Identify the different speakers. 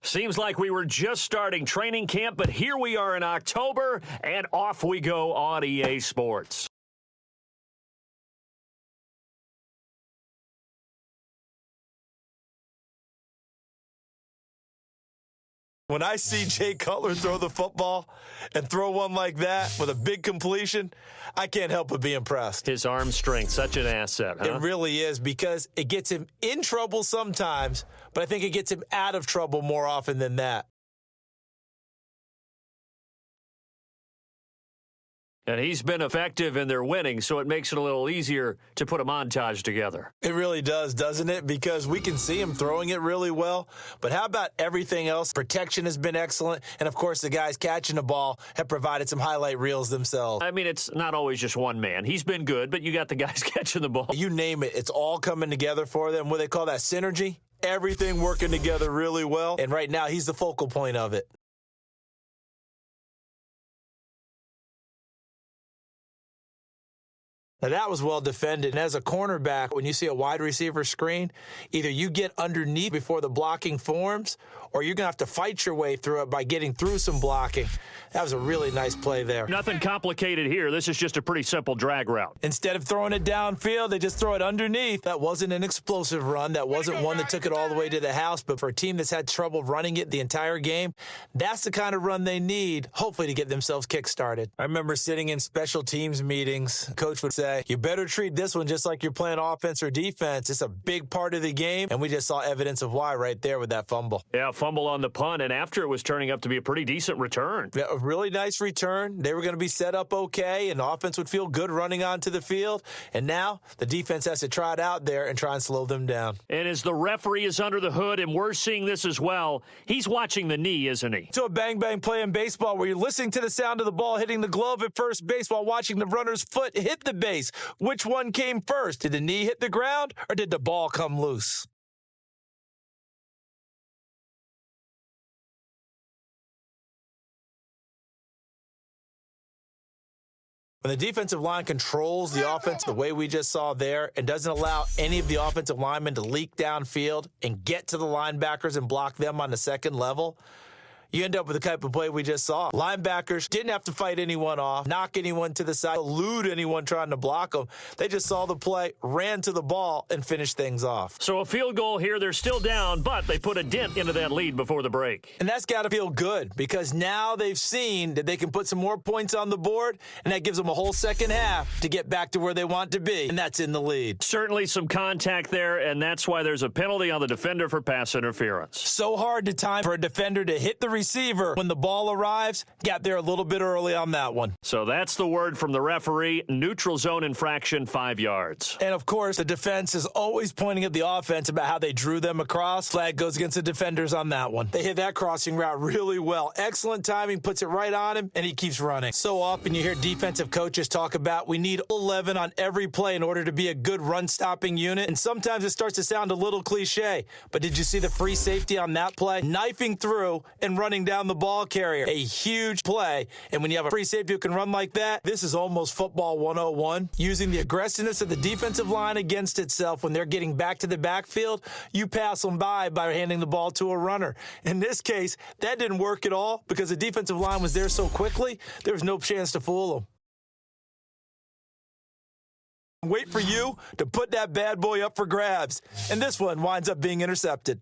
Speaker 1: Seems like we were just starting training camp, but here we are in October, and off we go on EA Sports.
Speaker 2: When I see Jay Cutler throw the football and throw one like that with a big completion, I can't help but be impressed.
Speaker 1: His arm strength, such an asset, huh?
Speaker 2: It really is, because it gets him in trouble sometimes, but I think it gets him out of trouble more often than that.
Speaker 1: And he's been effective in their winning, so it makes it a little easier to put a montage together.
Speaker 2: It really does, doesn't it? Because we can see him throwing it really well. But how about everything else? Protection has been excellent. And, of course, the guys catching the ball have provided some highlight reels themselves.
Speaker 1: I mean, it's not always just one man. He's been good, but you got the guys catching the ball.
Speaker 2: You name it. It's all coming together for them. What they call that synergy. Everything working together really well. And right now, he's the focal point of it. Now, that was well defended. And as a cornerback, when you see a wide receiver screen, either you get underneath before the blocking forms, or you're going to have to fight your way through it by getting through some blocking. That was a really nice play there.
Speaker 1: Nothing complicated here. This is just a pretty simple drag route.
Speaker 2: Instead of throwing it downfield, they just throw it underneath. That wasn't an explosive run. That wasn't one that took it all the way to the house. But for a team that's had trouble running it the entire game, that's the kind of run they need, hopefully, to get themselves kick-started. I remember sitting in special teams meetings. Coach would say, you better treat this one just like you're playing offense or defense. It's a big part of the game, and we just saw evidence of why right there with that fumble.
Speaker 1: Yeah, fumble on the punt, and after it was turning up to be a pretty decent return.
Speaker 2: Yeah, a really nice return. They were going to be set up okay, and the offense would feel good running onto the field. And now the defense has to try it out there and try and slow them down.
Speaker 1: And as the referee is under the hood, and we're seeing this as well, he's watching the knee, isn't he?
Speaker 2: To a bang-bang play in baseball where you're listening to the sound of the ball hitting the glove at first base while watching the runner's foot hit the base. Which one came first? Did the knee hit the ground, or did the ball come loose? When the defensive line controls the offense the way we just saw there and doesn't allow any of the offensive linemen to leak downfield and get to the linebackers and block them on the second level, you end up with the type of play we just saw. Linebackers didn't have to fight anyone off, knock anyone to the side, elude anyone trying to block them. They just saw the play, ran to the ball, and finished things off.
Speaker 1: So a field goal here. They're still down, but they put a dent into that lead before the break.
Speaker 2: And that's got to feel good, because now they've seen that they can put some more points on the board, and that gives them a whole second half to get back to where they want to be, and that's in the lead.
Speaker 1: Certainly some contact there, and that's why there's a penalty on the defender for pass interference.
Speaker 2: So hard to time for a defender to hit the receiver when the ball arrives. Got there a little bit early on that one.
Speaker 1: So that's the word from the referee. Neutral zone infraction, 5 yards.
Speaker 2: And, of course, the defense is always pointing at the offense about how they drew them across. Flag goes against the defenders on that one. They hit that crossing route really well. Excellent timing, puts it right on him, and he keeps running. So often you hear defensive coaches talk about we need 11 on every play in order to be a good run-stopping unit, and sometimes it starts to sound a little cliche. But did you see the free safety on that play? Knifing through and running down the ball carrier. A huge play. And when you have a free safety who can run like that, this is almost football 101. Using the aggressiveness of the defensive line against itself when they're getting back to the backfield, you pass them by handing the ball to a runner. In this case, that didn't work at all because the defensive line was there so quickly, there was no chance to fool them. Wait for you to put that bad boy up for grabs. And this one winds up being intercepted.